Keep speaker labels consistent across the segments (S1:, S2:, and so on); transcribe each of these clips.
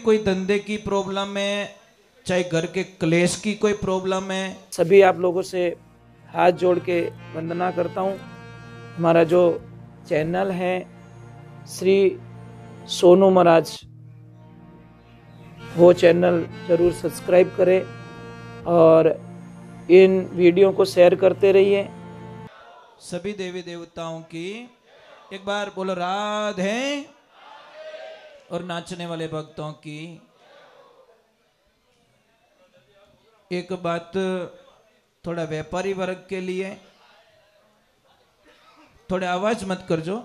S1: कोई धंधे की प्रॉब्लम है, चाहे घर के क्लेश की कोई प्रॉब्लम है,
S2: सभी आप लोगों से हाथ जोड़ के वंदना करता हूँ। हमारा जो चैनल है श्री सोनू महाराज, वो चैनल जरूर सब्सक्राइब करें और इन वीडियो को शेयर करते रहिए।
S1: सभी देवी देवताओं की एक बार बोलो राधे, और नाचने वाले भक्तों की। एक बात थोड़ा व्यापारी वर्ग के लिए, थोड़े आवाज मत करजो,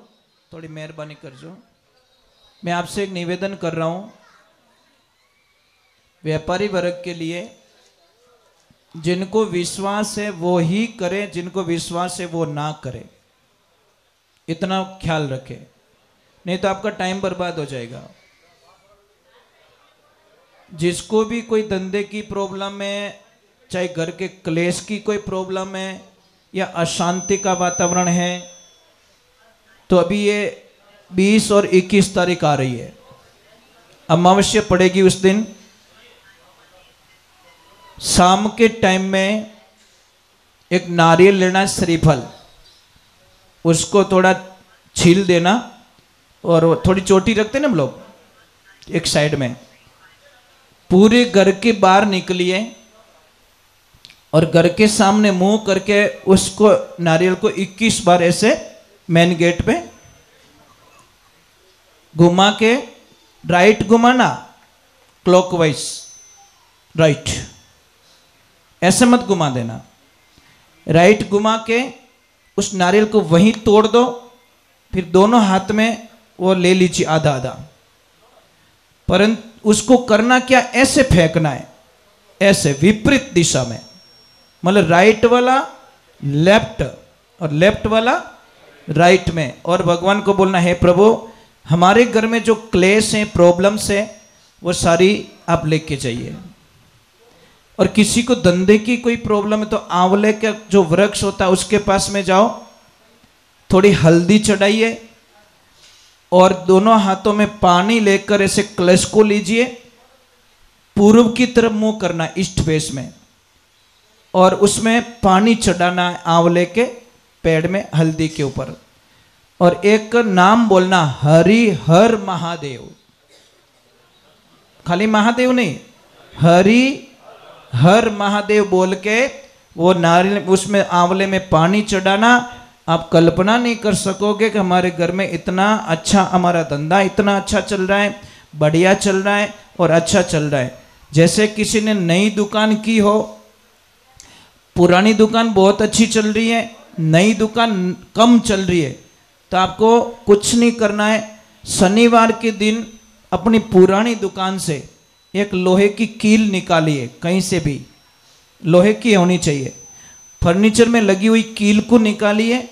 S1: थोड़ी मेहरबानी करजो। मैं आपसे एक निवेदन कर रहा हूं, व्यापारी वर्ग के लिए, जिनको विश्वास है वो ही करे, जिनको विश्वास है वो ना करे, इतना ख्याल रखे, नहीं तो आपका टाइम बर्बाद हो जाएगा। जिसको भी कोई धंधे की प्रॉब्लम है, चाहे घर के क्लेश की कोई प्रॉब्लम है या अशांति का वातावरण है, तो अभी ये 20 और 21 तारीख आ रही है, अमावस्या पड़ेगी उस दिन। शाम के टाइम में एक नारियल लेना, श्रीफल, उसको थोड़ा छील देना और थोड़ी चोटी रखते ना हम लोग एक साइड में, पूरे घर के बाहर निकलिए और घर के सामने मुंह करके उसको नारियल को 21 बार ऐसे मेन गेट पे घुमा के, राइट घुमाना, क्लॉकवाइज राइट, ऐसे मत घुमा देना, राइट घुमा के उस नारियल को वहीं तोड़ दो, फिर दोनों हाथ में वो ले लीजिए आधा आधा। परंतु उसको करना क्या, ऐसे फेंकना है, ऐसे विपरीत दिशा में, मतलब राइट वाला लेफ्ट और लेफ्ट वाला राइट में। और भगवान को बोलना है, प्रभु हमारे घर में जो क्लेश है, प्रॉब्लम्स है, वो सारी आप लेके जाइए। और किसी को धंधे की कोई प्रॉब्लम है तो आंवले का जो वृक्ष होता है उसके पास में जाओ, थोड़ी हल्दी चढ़ाइए और दोनों हाथों में पानी लेकर ऐसे कलश को लीजिए, पूर्व की तरफ मुंह करना ईस्ट फेस में, और उसमें पानी चढ़ाना है आंवले के पेड़ में, हल्दी के ऊपर, और एक नाम बोलना, हरि हर महादेव। खाली महादेव नहीं, हरि हर महादेव बोल के वो नारियल उसमें आंवले में पानी चढ़ाना। आप कल्पना नहीं कर सकोगे कि हमारे घर में इतना अच्छा, हमारा धंधा इतना अच्छा चल रहा है, बढ़िया चल रहा है और अच्छा चल रहा है। जैसे किसी ने नई दुकान की हो, पुरानी दुकान बहुत अच्छी चल रही है, नई दुकान कम चल रही है, तो आपको कुछ नहीं करना है, शनिवार के दिन अपनी पुरानी दुकान से एक लोहे की कील निकालिए, कहीं से भी लोहे की होनी चाहिए, फर्नीचर में लगी हुई कील को निकालिए।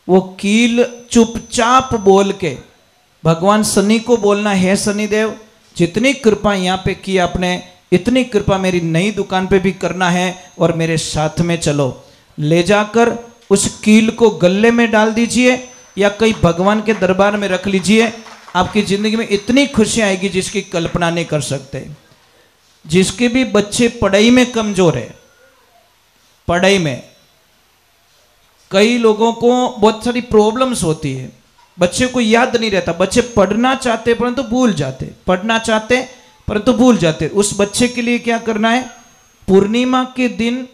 S1: वो कील चुपचाप बोल के भगवान शनि को बोलना, है शनिदेव जितनी कृपा यहाँ पे की आपने, इतनी कृपा मेरी नई दुकान पे भी करना है और मेरे साथ में चलो। ले जाकर उस कील को गले में डाल दीजिए या कहीं भगवान के दरबार में रख लीजिए। आपकी जिंदगी में इतनी खुशी आएगी जिसकी कल्पना नहीं कर सकते। जिसके भी बच्चे पढ़ाई में कमजोर है, पढ़ाई में कई लोगों को बहुत सारी प्रॉब्लम्स होती है, बच्चे को याद नहीं रहता, बच्चे पढ़ना चाहते परंतु भूल जाते, पढ़ना चाहते परंतु भूल जाते। उस बच्चे के लिए क्या करना है, पूर्णिमा के दिन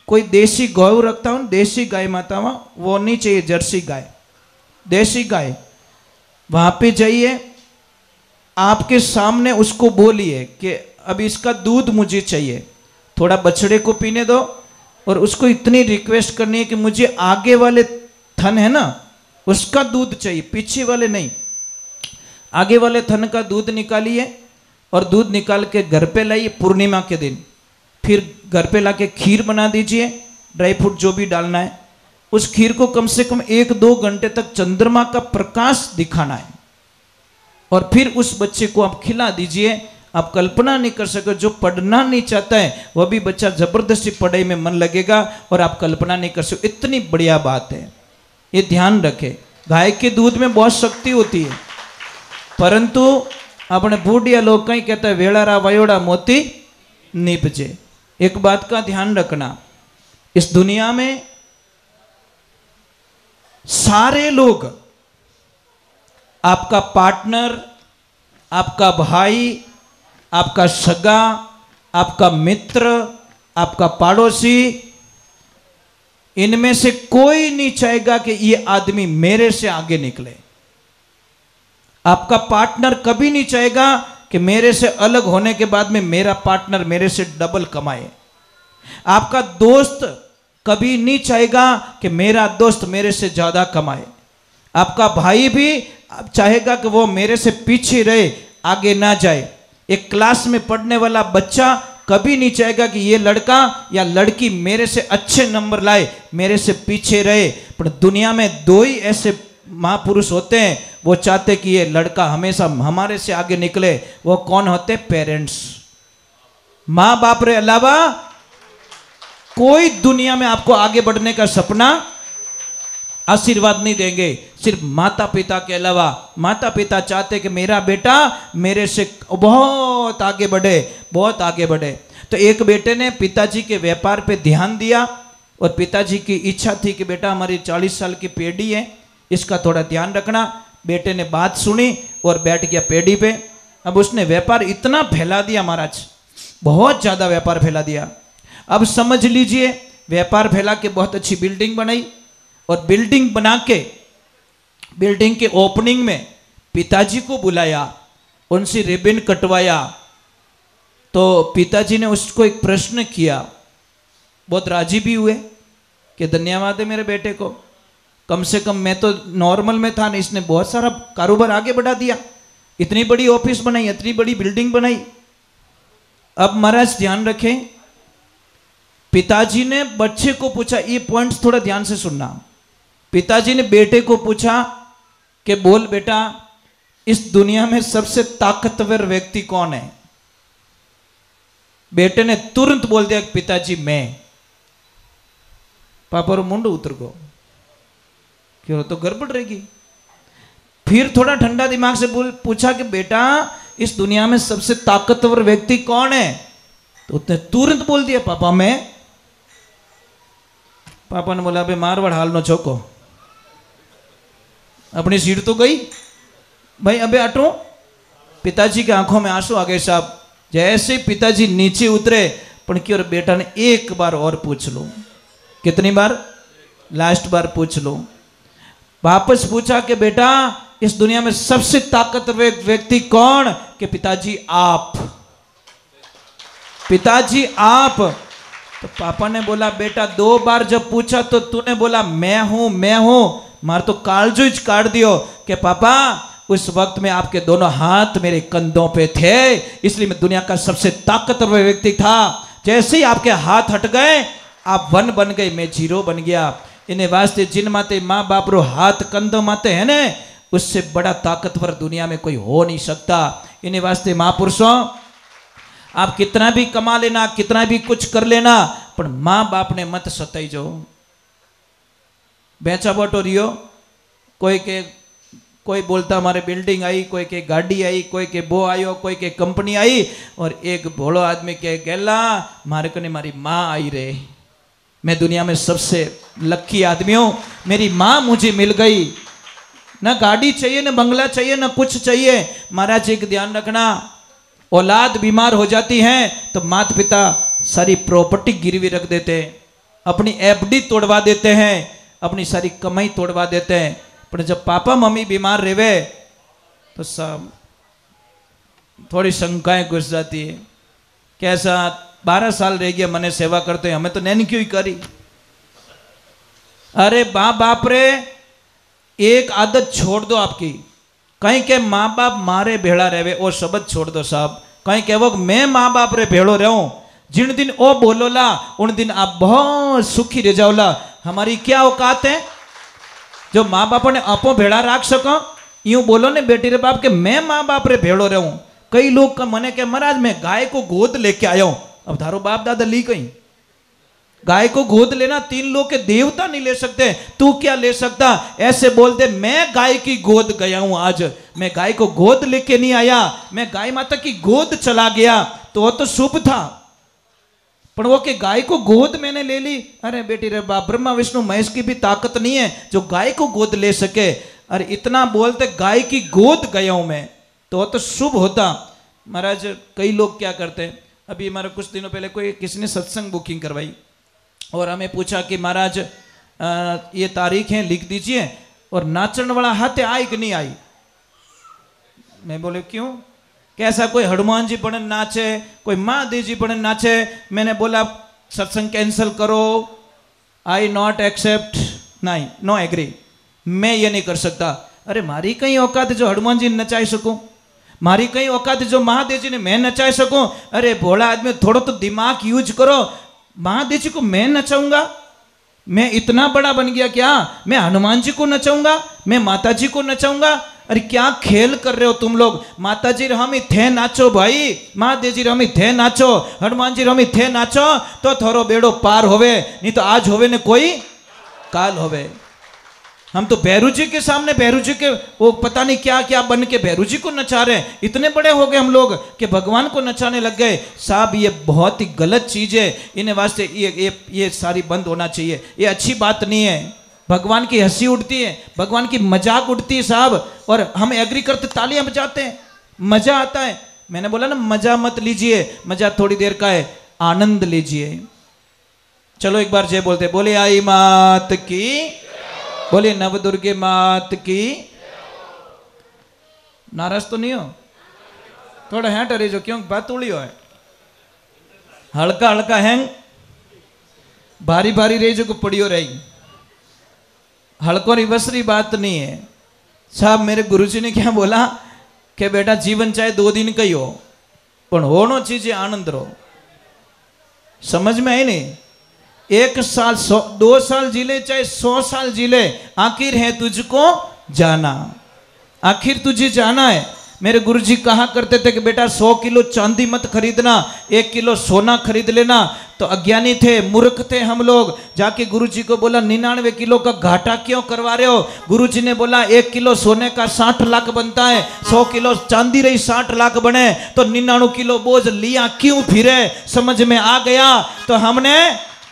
S1: कोई देसी गौ रखता हूं, देसी गाय माता, वो नहीं चाहिए, जर्सी गाय, देसी गाय, वहां पे जाइए, आपके सामने उसको बोलिए कि अब इसका दूध मुझे चाहिए, थोड़ा बछड़े को पीने दो, और उसको इतनी रिक्वेस्ट करनी है कि मुझे आगे वाले थन है ना उसका दूध चाहिए, पीछे वाले नहीं, आगे वाले थन का दूध निकालिए और दूध निकाल के घर पे लाइए पूर्णिमा के दिन। फिर घर पे लाके खीर बना दीजिए, ड्राई फ्रूट जो भी डालना है, उस खीर को कम से कम 1-2 घंटे तक चंद्रमा का प्रकाश दिखाना है, और फिर उस बच्चे को आप खिला दीजिए। आप कल्पना नहीं कर सके, जो पढ़ना नहीं चाहता है वह भी बच्चा जबरदस्ती पढ़ाई में मन लगेगा, और आप कल्पना नहीं कर सकते, इतनी बढ़िया बात है। ये ध्यान रखें, गाय के दूध में बहुत शक्ति होती है, परंतु अपने बूढ़िया लोग कहीं कहते हैं वेड़ारा वयोड़ा मोती निपजे। एक बात का ध्यान रखना, इस दुनिया में सारे लोग, आपका पार्टनर, आपका भाई, आपका सगा, आपका मित्र, आपका पड़ोसी, इनमें से कोई नहीं चाहेगा कि ये आदमी मेरे से आगे निकले। आपका पार्टनर कभी नहीं चाहेगा कि मेरे से अलग होने के बाद में मेरा पार्टनर मेरे से डबल कमाए। आपका दोस्त कभी नहीं चाहेगा कि मेरा दोस्त मेरे से ज्यादा कमाए। आपका भाई भी चाहेगा कि वो मेरे से पीछे रहे, आगे ना जाए। एक क्लास में पढ़ने वाला बच्चा कभी नहीं चाहेगा कि ये लड़का या लड़की मेरे से अच्छे नंबर लाए, मेरे से पीछे रहे। पर दुनिया में दो ही ऐसे महापुरुष होते हैं, वो चाहते कि ये लड़का हमेशा हमारे से आगे निकले। वो कौन होते? पेरेंट्स। माँ बाप रे अलावा कोई दुनिया में आपको आगे बढ़ने का सपना, आशीर्वाद नहीं देंगे। सिर्फ माता पिता के अलावा। माता पिता चाहते कि मेरा बेटा मेरे से बहुत आगे बढ़े, बहुत आगे बढ़े। तो एक बेटे ने पिताजी के व्यापार पे ध्यान दिया और पिताजी की इच्छा थी कि बेटा हमारी 40 साल की पेढ़ी है, इसका थोड़ा ध्यान रखना। बेटे ने बात सुनी और बैठ गया पेढ़ी पे। अब उसने व्यापार इतना फैला दिया महाराज, बहुत ज़्यादा व्यापार फैला दिया। अब समझ लीजिए, व्यापार फैला के बहुत अच्छी बिल्डिंग बनाई और बिल्डिंग बना के बिल्डिंग के ओपनिंग में पिताजी को बुलाया, उनसे रिबन कटवाया। तो पिताजी ने उसको एक प्रश्न किया, बहुत राजी भी हुए कि धन्यवाद है मेरे बेटे को, कम से कम मैं तो नॉर्मल में था ना, इसने बहुत सारा कारोबार आगे बढ़ा दिया, इतनी बड़ी ऑफिस बनाई, इतनी बड़ी बिल्डिंग बनाई। अब महाराज ध्यान रखें, पिताजी ने बच्चे को पूछा, ये पॉइंट्स थोड़ा ध्यान से सुनना। पिताजी ने बेटे को पूछा कि बोल बेटा, इस दुनिया में सबसे ताकतवर व्यक्ति कौन है? बेटे ने तुरंत बोल दिया पिताजी मैं। पापा रो मुंड उतर गो, क्यों तो गड़बड़ रहेगी। फिर थोड़ा ठंडा दिमाग से पूछा कि बेटा इस दुनिया में सबसे ताकतवर व्यक्ति कौन है? तो उसने तुरंत बोल दिया पापा मैं। पापा ने बोला, अबे मारवाड़ हाल नो छोको, अपनी सीट तो गई भाई, अबे हटो। पिताजी की आंखों में आंसू आ गए साहब। जैसे पिताजी नीचे उतरे, पर क्यों बेटा ने एक बार और पूछ लो। कितनी बार? लास्ट बार पूछ लो। वापस पूछा कि बेटा इस दुनिया में सबसे ताकतवर व्यक्ति कौन? कि पिताजी आप। पिताजी आप। तो पापा ने बोला, बेटा 2 बार जब पूछा तो तूने बोला मैं हूं मैं हूं, मार तो कालजू ही काट दियो कि पापा उस वक्त में आपके दोनों हाथ मेरे कंधों पे थे, इसलिए मैं दुनिया का सबसे ताकतवर व्यक्ति था। जैसे ही आपके हाथ हट गए आप 1 बन गए, मैं 0 बन गया। इन्हें वास्ते जिन माते माँ बाप रो हाथ कंधों माते है ने, उससे बड़ा ताकतवर दुनिया में कोई हो नहीं सकता। इन्हें वास्ते महापुरुषों, आप कितना भी कमा लेना, कितना भी कुछ कर लेना, पर माँ बाप ने मत सताई जो। बेचा बटो रियो, कोई बोलता हमारे बिल्डिंग आई, कोई के गाड़ी आई, कोई के बो आयो, कोई के कंपनी आई, और एक भोलो आदमी के गेला मारे को ने मारी माँ आई रे, मैं दुनिया में सबसे लकी आदमी हूं, मेरी माँ मुझे मिल गई। ना गाड़ी चाहिए, ना बंगला चाहिए, ना कुछ चाहिए। महाराज एक ध्यान रखना, औलाद बीमार हो जाती है तो माता पिता सारी प्रॉपर्टी गिरवी रख देते हैं, अपनी एफडी तोड़वा देते हैं, अपनी सारी कमाई तोड़वा देते हैं। पर जब पापा मम्मी बीमार रहे तो सब थोड़ी शंकाएं घुस जाती है। कैसा 12 साल रह गया मने सेवा करते हैं, हमें तो नैन क्यों ही करी। अरे बाप रे, एक आदत छोड़ दो आपकी। कहीं के माँ बाप मारे भेड़ा रहे और शब्द छोड़ दो साहब। कहीं कहो मैं माँ बाप रे भेड़ो रहूं, जिन दिन ओ बोलोला उन दिन आप बहुत सुखी रह जाओला। हमारी क्या औकात है जो माँ बाप ने आपो भेड़ा राख सको? यूं बोलो ने बेटी रे बाप के मैं माँ बाप रे भेड़ो रहूं। कई लोग का मने के महाराज मैं गाय को गोद लेके आया हूं। अब धारो बाप दादा ली कहीं गाय को गोद लेना 3 लोग के देवता नहीं ले सकते, तू क्या ले सकता? ऐसे बोलते मैं गाय की गोद गया हूं, आज मैं गाय को गोद लेके नहीं आया, मैं गाय माता की गोद चला गया, तो वो तो शुभ था। पर वो कि गाय को गोद मैंने ले ली, अरे बेटी रे बाप, ब्रह्मा विष्णु महेश की भी ताकत नहीं है जो गाय को गोद ले सके। अरे इतना बोलते गाय की गोद गया हूं मैं, तो वो तो शुभ होता। महाराज कई लोग क्या करते हैं, अभी हमारे कुछ दिनों पहले कोई किसी ने सत्संग बुकिंग करवाई और हमें पूछा कि महाराज ये तारीख है लिख दीजिए, और नाचन वाला हाथ आई कि नहीं आई। मैं बोले क्यों? कैसा कोई हनुमान जी पढ़न नाचे, कोई महादेव जी पढ़न नाचे। मैंने बोला सत्संग कैंसिल करो, आई नॉट एक्सेप्ट, नहीं, नो एग्री, मैं ये नहीं कर सकता। अरे मारी कहीं औकात जो हनुमान जी नचाई सकूं, मारी कहीं औकात जो महादेव जी ने मैं नचाई सकूं। अरे भोला आदमी थोड़ा तो दिमाग यूज करो, महादेव जी को मैं नचाऊंगा? मैं इतना बड़ा बन गया क्या? मैं हनुमान जी को नचाऊंगा, मैं माता जी को नचाऊंगा? अरे क्या खेल कर रहे हो तुम लोग? माता जी हम ही थे नाचो भाई, महादेव जी हम ही थे नाचो, हनुमान जी हम ही थे नाचो, तो थोड़ो बेड़ो पार होवे, नहीं तो आज होवे ने कोई काल होवे। हम तो भैरू जी के सामने, भैरू जी के वो पता नहीं क्या क्या बन के भैरू जी को नचा रहे हैं। इतने बड़े हो गए हम लोग कि भगवान को नचाने लग गए। साहब ये बहुत ही गलत चीज है, इन्हें वास्ते ये सारी बंद होना चाहिए, ये अच्छी बात नहीं है। भगवान की हंसी उड़ती है, भगवान की मजाक उड़ती है साहब, और हम एग्री करते तालियां बजाते हैं, मजा आता है। मैंने बोला ना मजा मत लीजिए, मजा थोड़ी देर का है, आनंद लीजिए। चलो एक बार जय बोलते, बोले आई मात की, बोले नवदुर्गे मात की। नाराज तो नहीं हो? थोड़ा हैंट अरे जो क्यों बात उड़ी हो है, हल्का हल्का हैंग, भारी भारी रही जो को पड़ियो रही, हल्को रिवसरी बात नहीं है साहब। मेरे गुरुजी ने क्या बोला कि बेटा जीवन चाहे 2 दिन का ही हो, पर होनो चीजें आनंद रो। समझ में आई नहीं? 1 साल 2 साल जी ले, चाहे 100 साल जी ले, आखिर है तुझको जाना, आखिर तुझे जाना है। मेरे गुरुजी कहा करते थे कि बेटा 100 किलो चांदी मत खरीदना, 1 किलो सोना खरीद लेना। तो अज्ञानी थे, मूर्ख थे हम लोग। जाके गुरुजी को बोला 99 किलो का घाटा क्यों करवा रहे हो? गुरुजी ने बोला 1 किलो सोने का 60 लाख बनता है, 100 किलो चांदी रही 60 लाख बने, तो 99 किलो बोझ लिया क्यों फिरे? समझ में आ गया। तो हमने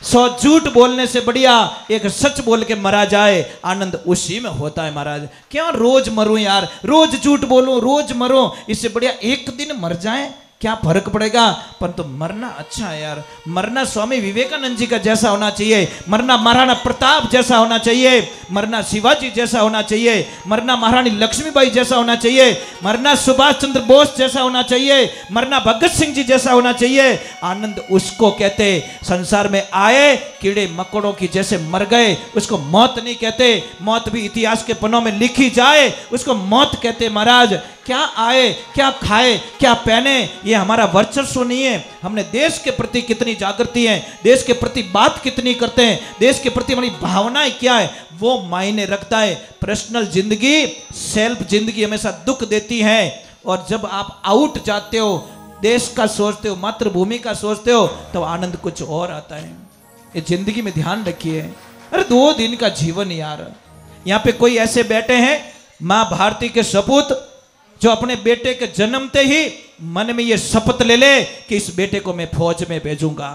S1: 100 झूठ बोलने से बढ़िया एक सच बोल के मरा जाए, आनंद उसी में होता है महाराज। क्यों रोज मरूं यार, रोज झूठ बोलूं, रोज मरूं, इससे बढ़िया एक दिन मर जाए, क्या फर्क पड़ेगा? परंतु तो मरना अच्छा है यार। मरना स्वामी विवेकानंद जी का जैसा होना चाहिए, मरना महाराणा प्रताप जैसा होना चाहिए, मरना शिवाजी जैसा होना चाहिए, मरना महारानी लक्ष्मीबाई जैसा होना चाहिए, मरना सुभाष चंद्र बोस जैसा होना चाहिए, मरना भगत सिंह जी जैसा होना चाहिए। आनंद उसको कहते, संसार में आए कीड़े मकोड़ों की जैसे मर गए, उसको मौत नहीं कहते। मौत भी इतिहास के पन्नों में लिखी जाए, उसको मौत कहते। महाराज क्या आए, क्या खाए, क्या पहने, ये हमारा वर्चस्व नहीं है। हमने देश के प्रति कितनी जागृति है, देश के प्रति बात कितनी करते हैं, देश के प्रति हमारी भावनाएं क्या है, वो मायने रखता है। पर्सनल जिंदगी, सेल्फ जिंदगी हमेशा दुख देती है। और जब आप आउट जाते हो, देश का सोचते हो, मातृभूमि का सोचते हो, तो आनंद कुछ और आता है। ये जिंदगी में ध्यान रखिए। अरे 2 दिन का जीवन यार। यहाँ पे कोई ऐसे बैठे हैं माँ भारती के सपूत, जो अपने बेटे के जन्मते ही मन में ये शपथ ले ले कि इस बेटे को मैं फौज में भेजूंगा,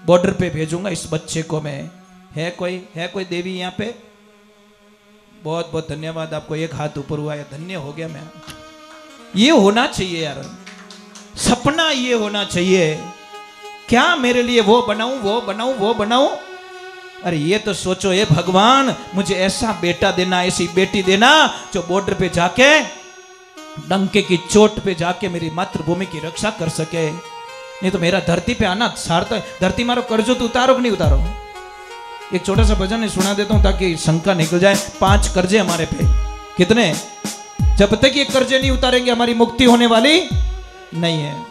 S1: बॉर्डर पे भेजूंगा इस बच्चे को मैं। है कोई देवी यहाँ पे? बहुत बहुत धन्यवाद आपको, एक हाथ ऊपर हुआ है, धन्य हो गया मैं। ये होना चाहिए यार, सपना ये होना चाहिए। क्या मेरे लिए वो बनाऊं, वो बनाऊं, वो बनाऊं? अरे ये तो सोचो, ये भगवान मुझे ऐसा बेटा देना, ऐसी बेटी देना जो बॉर्डर पे जाके, डंके की चोट पे जाके मेरी मातृभूमि की रक्षा कर सके। नहीं तो मेरा धरती पे आना सार्थक। धरती मारो कर्जो तो उतारो कि नहीं उतारो? एक छोटा सा भजन सुना देता हूं ताकि शंका निकल जाए। 5 कर्जे हमारे पे। कितने? जब तक ये कर्जे नहीं उतारेंगे हमारी मुक्ति होने वाली नहीं है।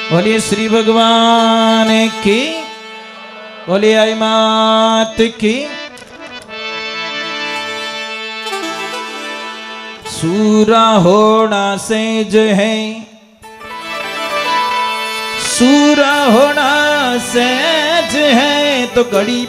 S1: बोलिए श्री भगवान की, बोलिए आई मात की। सूरा होना सेज है, सूरा होना सहज है, तो घड़ी